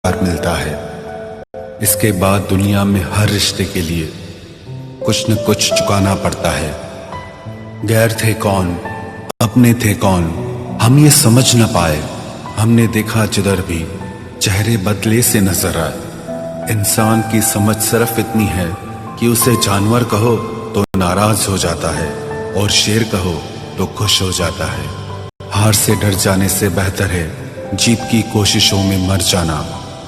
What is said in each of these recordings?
प्यार मिलता है। इसके बाद दुनिया में हर रिश्ते के लिए कुछ न कुछ चुकाना पड़ता है। गैर थे कौन, अपने थे कौन, हम ये समझ न पाए। हमने देखा जिधर भी चेहरे बदले से नजर आए। इंसान की समझ सिर्फ इतनी है कि उसे जानवर कहो तो नाराज हो जाता है और शेर कहो तो खुश हो जाता है। हार से डर जाने से बेहतर है जीत की कोशिशों में मर जाना।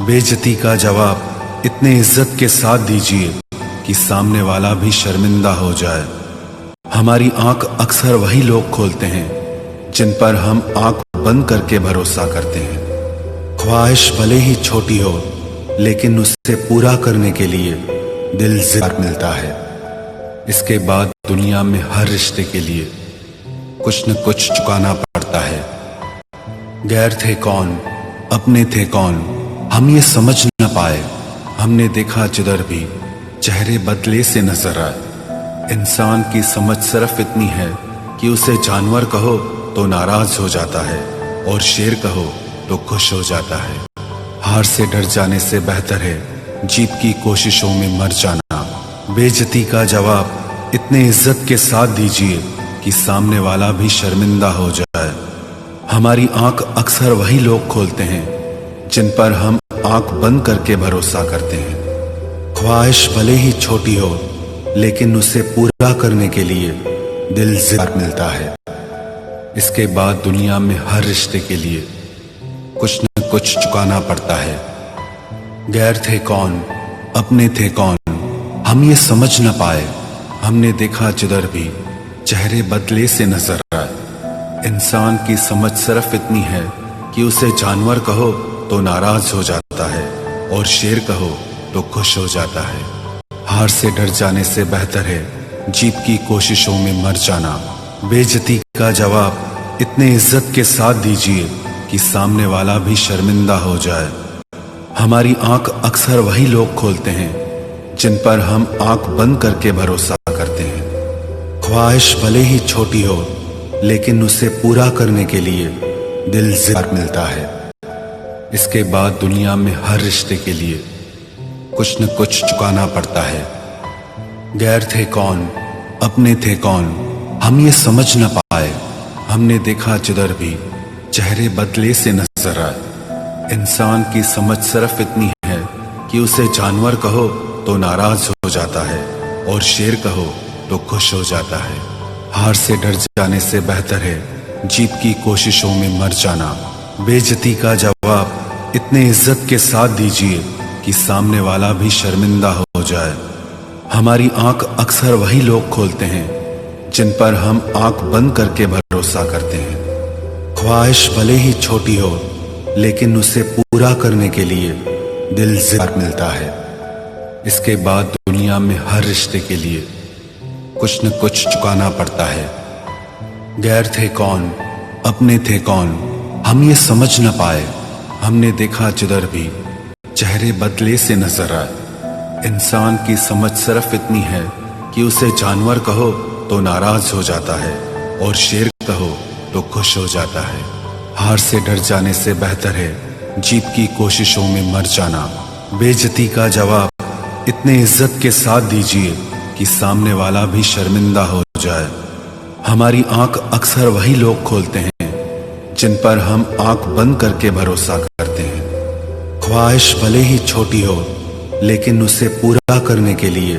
बेइज्जती का जवाब इतने इज्जत के साथ दीजिए कि सामने वाला भी शर्मिंदा हो जाए। हमारी आंख अक्सर वही लोग खोलते हैं जिन पर हम आंख बंद करके भरोसा करते हैं। ख्वाहिश भले ही छोटी हो लेकिन उससे पूरा करने के लिए दिल ज़िंदा मिलता है। इसके बाद दुनिया में हर रिश्ते के लिए कुछ न कुछ चुकाना पड़ता है। गैर थे कौन, अपने थे कौन, हम ये समझ न पाए। हमने देखा जिधर भी चेहरे बदले से नजर आए। इंसान की समझ सिर्फ इतनी है कि उसे जानवर कहो तो नाराज हो जाता है और शेर कहो तो खुश हो जाता है। हार से डर जाने से बेहतर है जीत की कोशिशों में मर जाना। बेइज्जती का जवाब इतने इज्जत के साथ दीजिए कि सामने वाला भी शर्मिंदा हो जाए। हमारी आंख अक्सर वही लोग खोलते हैं जिन पर हम आंख बंद करके भरोसा करते हैं। ख्वाहिश भले ही छोटी हो लेकिन उसे पूरा करने के लिए दिल ज़िंदा मिलता है। इसके बाद दुनिया में हर रिश्ते के लिए कुछ न कुछ चुकाना पड़ता है। गैर थे कौन, अपने थे कौन, हम ये समझ न पाए। हमने देखा जिधर भी चेहरे बदले से नजर आए। इंसान की समझ सिर्फ इतनी है कि उसे जानवर कहो तो नाराज हो जाता है और शेर कहो तो खुश हो जाता है। हार से डर जाने से बेहतर है जीत की कोशिशों में मर जाना। बेइज्जती का जवाब इतने इज्जत के साथ दीजिए कि सामने वाला भी शर्मिंदा हो जाए। हमारी आंख अक्सर वही लोग खोलते हैं जिन पर हम आंख बंद करके भरोसा करते हैं। ख्वाहिश भले ही छोटी हो लेकिन उसे पूरा करने के लिए दिल ज़िंदा मिलता है। इसके बाद दुनिया में हर रिश्ते के लिए कुछ न कुछ चुकाना पड़ता है। गैर थे कौन, अपने थे कौन, हम ये समझ न पाए। हमने देखा जिधर भी चेहरे बदले से नजर आए। इंसान की समझ सिर्फ इतनी है कि उसे जानवर कहो तो नाराज हो जाता है और शेर कहो तो खुश हो जाता है। हार से डर जाने से बेहतर है जीत की कोशिशों में मर जाना। बेइज्जती का जवाब इतने इज्जत के साथ दीजिए कि सामने वाला भी शर्मिंदा हो जाए। हमारी आंख अक्सर वही लोग खोलते हैं जिन पर हम आंख बंद करके भरोसा करते हैं। ख्वाहिश भले ही छोटी हो लेकिन उसे पूरा करने के लिए दिल ज़िंदा मिलता है। इसके बाद दुनिया में हर रिश्ते के लिए कुछ न कुछ चुकाना पड़ता है। गैर थे कौन, अपने थे कौन, हम ये समझ न पाए। हमने देखा जिधर भी चेहरे बदले से नजर आए। इंसान की समझ सिर्फ इतनी है कि उसे जानवर कहो तो नाराज हो जाता है और शेर कहो तो खुश हो जाता है। हार से डर जाने से बेहतर है जीत की कोशिशों में मर जाना। बेइज्जती का जवाब इतने इज्जत के साथ दीजिए कि सामने वाला भी शर्मिंदा हो जाए। हमारी आंख अक्सर वही लोग खोलते हैं जिन पर हम आंख बंद करके भरोसा करते हैं। ख्वाहिश भले ही छोटी हो लेकिन उसे पूरा करने के लिए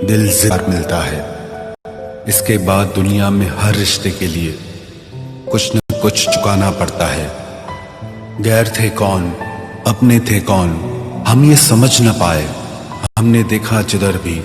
दिल ज़िंदा मिलता है। इसके बाद दुनिया में हर रिश्ते के लिए कुछ न कुछ चुकाना पड़ता है। गैर थे कौन, अपने थे कौन, हम ये समझ न पाए। हमने देखा जिधर भी